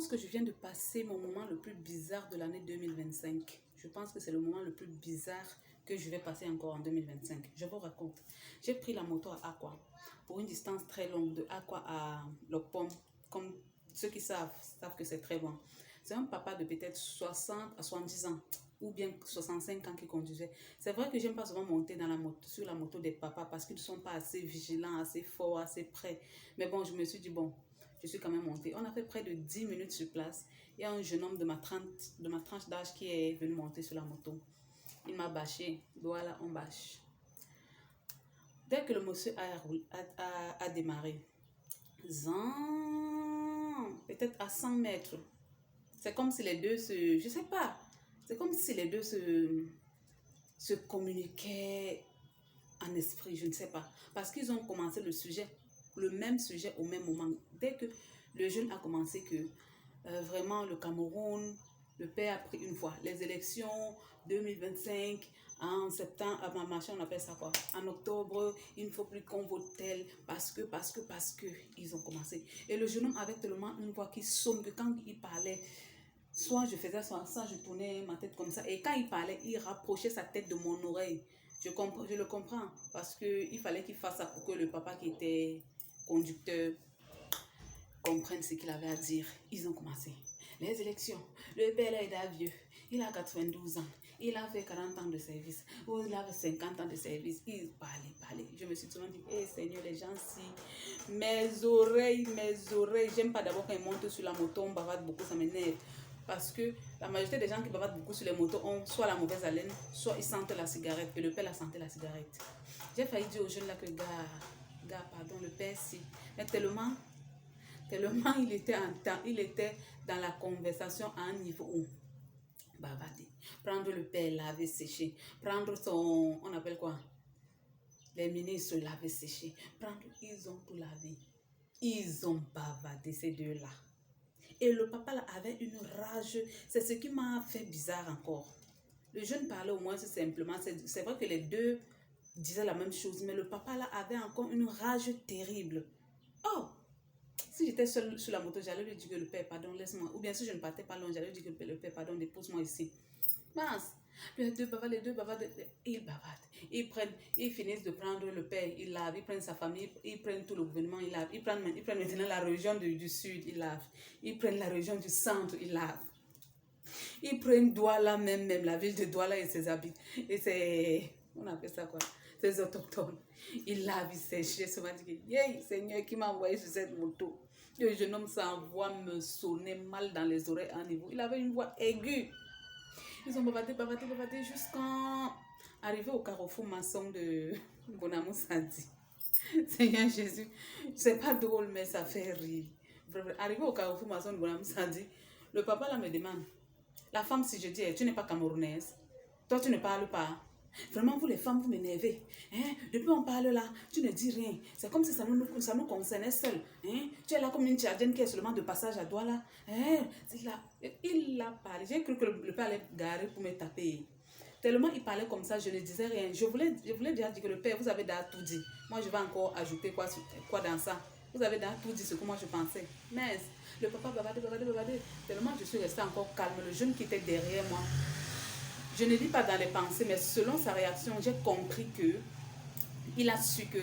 pense que je viens de passer mon moment le plus bizarre de l'année 2025. Je pense que c'est le moment le plus bizarre que je vais passer encore en 2025. Je vous raconte. J'ai pris la moto à Aqua pour une distance très longue de Aqua à Lopom. Comme ceux qui savent que c'est très loin. C'est un papa de peut-être 60 à 70 ans ou bien 65 ans qui conduisait. C'est vrai que j'aime pas souvent monter sur la moto des papas parce qu'ils ne sont pas assez vigilants, assez forts, assez prêts. Mais bon, je me suis dit, bon, je suis quand même montée. On a fait près de 10 minutes sur place. Il y a un jeune homme de ma tranche d'âge qui est venu monter sur la moto. Il m'a bâché. Voilà, on bâche. Dès que le monsieur a démarré, peut-être à 100 mètres, c'est comme si les deux je sais pas, c'est comme si les deux se communiquaient en esprit, je ne sais pas. Parce qu'ils ont commencé le même sujet au même moment. Dès que le jeune a commencé que vraiment le Cameroun, le père a pris une fois. Les élections 2025, en septembre, machin, on appelle ça quoi? En octobre, il ne faut plus qu'on vote tel, parce que, ils ont commencé. Et le jeune homme avait tellement une voix qui sonne que quand il parlait, soit je faisais ça, je tournais ma tête comme ça. Et quand il parlait, il rapprochait sa tête de mon oreille. Je le comprends, parce qu'il fallait qu'il fasse ça pour que le papa qui était conducteur comprenne ce qu'il avait à dire. Ils ont commencé. Les élections. Le père là, il est vieux. Il a 92 ans. Il a fait 40 ans de service. Ou il a fait 50 ans de service. Il parlait. Je me suis toujours dit, hé Seigneur, les gens, si. Mes oreilles. J'aime pas d'abord quand ils montent sur la moto, on bavarde beaucoup, ça m'énerve. Parce que la majorité des gens qui bavardent beaucoup sur les motos ont soit la mauvaise haleine, soit ils sentent la cigarette. Et le père a senti la cigarette. J'ai failli dire aux jeunes là que, gars, pardon, le père, si. Mais tellement il était dans la conversation à un niveau où bavarder, prendre le père, laver, sécher, prendre on appelle quoi, les ministres, laver, sécher, ils ont tout lavé, ils ont bavardé ces deux-là. Et le papa là avait une rage, c'est ce qui m'a fait bizarre encore. Le jeune parlait au moins simplement, c'est vrai que les deux disaient la même chose, mais le papa là avait encore une rage terrible. Oh! Si j'étais seule sur la moto, j'allais lui dire que le père, pardon, laisse-moi. Ou bien si je ne partais pas loin, j'allais lui dire que le père, pardon, dépose-moi ici. Mince. Les deux bavardent, ils bavardent. Ils finissent de prendre le père, ils lavent, ils prennent sa famille, ils prennent tout le gouvernement, ils lavent. Ils prennent maintenant la région du sud, ils lavent. Ils prennent la région du centre, ils lavent. Ils prennent Douala même, la ville de Douala et ses habitants. Et c'est, on appelle ça quoi? Ces autochtones. Il lavent, il sèche. Je me dis que, yeah, Seigneur qui m'a envoyé sur cette moto. Le jeune homme s'envoie me sonner mal dans les oreilles à un niveau. Il avait une voix aiguë. Ils ont bavardé jusqu'à arriver au carrefour maçon de Bonamou Sadi. Seigneur Jésus, c'est pas drôle, mais ça fait rire. Arrivé au carrefour maçon de Bonamou Sadi, le papa là me demande, la femme, si je dis, tu n'es pas camerounaise, toi tu ne parles pas. Vraiment, vous les femmes, vous m'énervez. Hein? Depuis on parle là, tu ne dis rien. C'est comme si ça nous concernait seul. Hein? Tu es là comme une tchadienne qui est seulement de passage à Douala. Hein? Il a parlé. J'ai cru que le père allait garer pour me taper. Tellement il parlait comme ça, je ne disais rien. Je voulais déjà dire que le père, vous avez déjà tout dit. Moi, je vais encore ajouter quoi dans ça. Vous avez déjà tout dit ce que moi je pensais. Mais le papa bavardait. Tellement je suis restée encore calme. Le jeune qui était derrière moi, je ne dis pas dans les pensées, mais selon sa réaction, j'ai compris que il a su que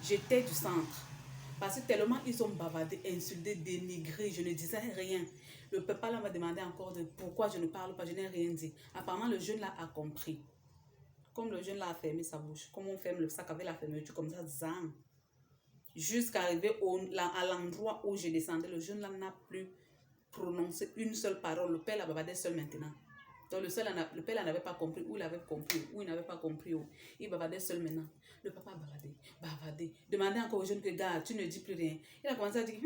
j'étais du centre. Parce que tellement ils ont bavardé, insulté, dénigré, je ne disais rien. Le papa là m'a demandé encore de pourquoi je ne parle pas, je n'ai rien dit. Apparemment, le jeune là a compris. Comme le jeune là a fermé sa bouche, comme on ferme le sac avec la fermeture, comme ça, zang. Jusqu'à arriver à l'endroit où je descendais, le jeune là n'a plus prononcé une seule parole. Le père là bavardait seul maintenant. Donc le père n'avait pas compris, ou il avait compris, ou il n'avait pas compris. Il bavardait seul maintenant. Le papa bavardait. Demandait encore au jeune que, gars, tu ne dis plus rien. Il a commencé à dire,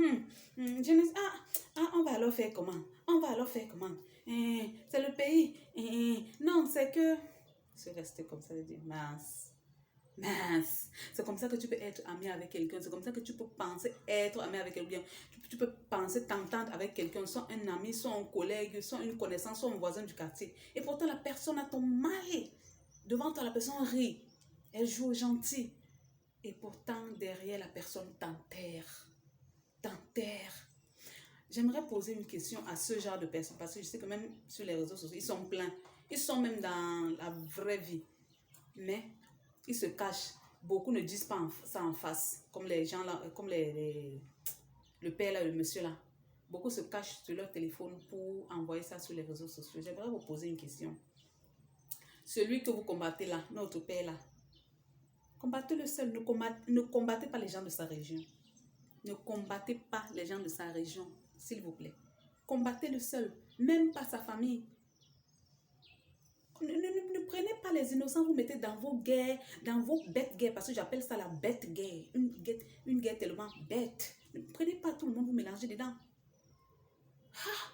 on va alors faire comment? C'est le pays. Non, c'est que... Je suis restée comme ça, je dis, mince. C'est comme ça que tu peux être ami avec quelqu'un. C'est comme ça que tu peux penser être ami avec quelqu'un. Tu peux penser t'entendre avec quelqu'un, soit un ami, soit un collègue, soit une connaissance, soit un voisin du quartier. Et pourtant, la personne a ton mal. Devant toi, la personne rit. Elle joue au gentil. Et pourtant, derrière, la personne t'enterre. J'aimerais poser une question à ce genre de personnes parce que je sais que même sur les réseaux sociaux, ils sont pleins. Ils sont même dans la vraie vie. Mais ils se cachent. Beaucoup ne disent pas ça en face. Comme les gens là, comme le père là, le monsieur là. Beaucoup se cachent sur leur téléphone pour envoyer ça sur les réseaux sociaux. J'aimerais vous poser une question. Celui que vous combattez là, notre père là, combattez-le seul. Ne combattez pas les gens de sa région. Ne combattez pas les gens de sa région, s'il vous plaît. Combattez-le seul, même pas sa famille. Ne prenez pas les innocents, vous mettez dans vos guerres, dans vos bêtes guerres, parce que j'appelle ça la bête guerre. Une guerre tellement bête. Ne prenez pas tout le monde, vous mélangez dedans. Ah!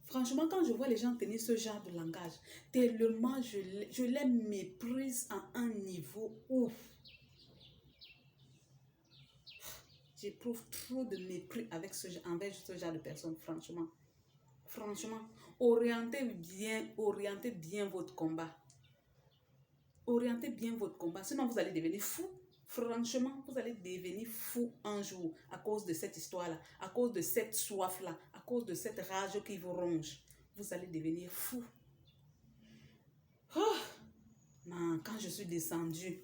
Franchement, quand je vois les gens tenir ce genre de langage, tellement je les méprise à un niveau ouf. J'éprouve trop de mépris envers ce genre de personnes, franchement. Franchement, orientez bien votre combat. Orientez bien votre combat, sinon vous allez devenir fou. Franchement, vous allez devenir fou un jour à cause de cette histoire-là, à cause de cette soif-là, à cause de cette rage qui vous ronge. Vous allez devenir fou. Oh, non, quand je suis descendue,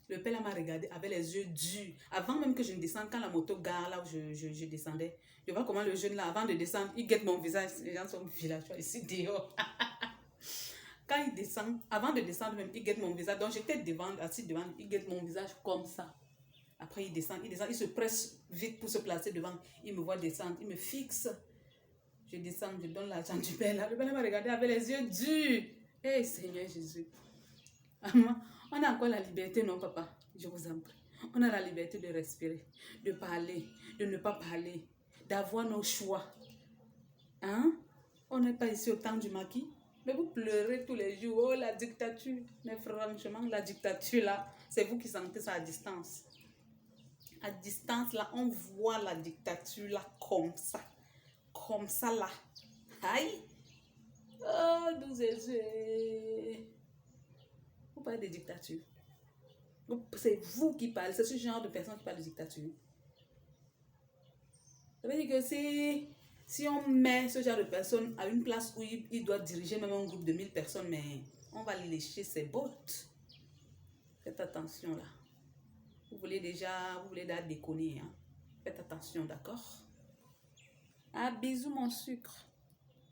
le père m'a regardé avec les yeux durs. Avant même que je ne descende, quand la moto gare là où je descendais, je vois comment le jeune là, avant de descendre, il guette mon visage. Les gens sont villageois ici dehors. Quand il descend, avant de descendre même, il guette mon visage. Donc j'étais devant, assis devant, il guette mon visage comme ça. Après il descend, il se presse vite pour se placer devant. Il me voit descendre, il me fixe. Je descends, je donne l'argent du père là. Le père m'a regardé avec les yeux durs. Hey Seigneur Jésus. On a encore la liberté, non papa? Je vous en prie. On a la liberté de respirer, de parler, de ne pas parler, d'avoir nos choix. Hein? On n'est pas ici au temps du maquis. Mais vous pleurez tous les jours. Oh, la dictature. Mais franchement, la dictature là, c'est vous qui sentez ça à distance. À distance là, on voit la dictature là comme ça. Comme ça là. Aïe! Oh, nous Jésus! Vous parlez de dictature. C'est vous qui parlez. C'est ce genre de personnes qui parlent de dictature. Ça veut dire que si on met ce genre de personnes à une place où il doit diriger même un groupe de 1000 personnes, mais on va lécher ses bottes. Faites attention là. Vous voulez déjà déconner. Hein? Faites attention, d'accord? Ah, bisous mon sucre.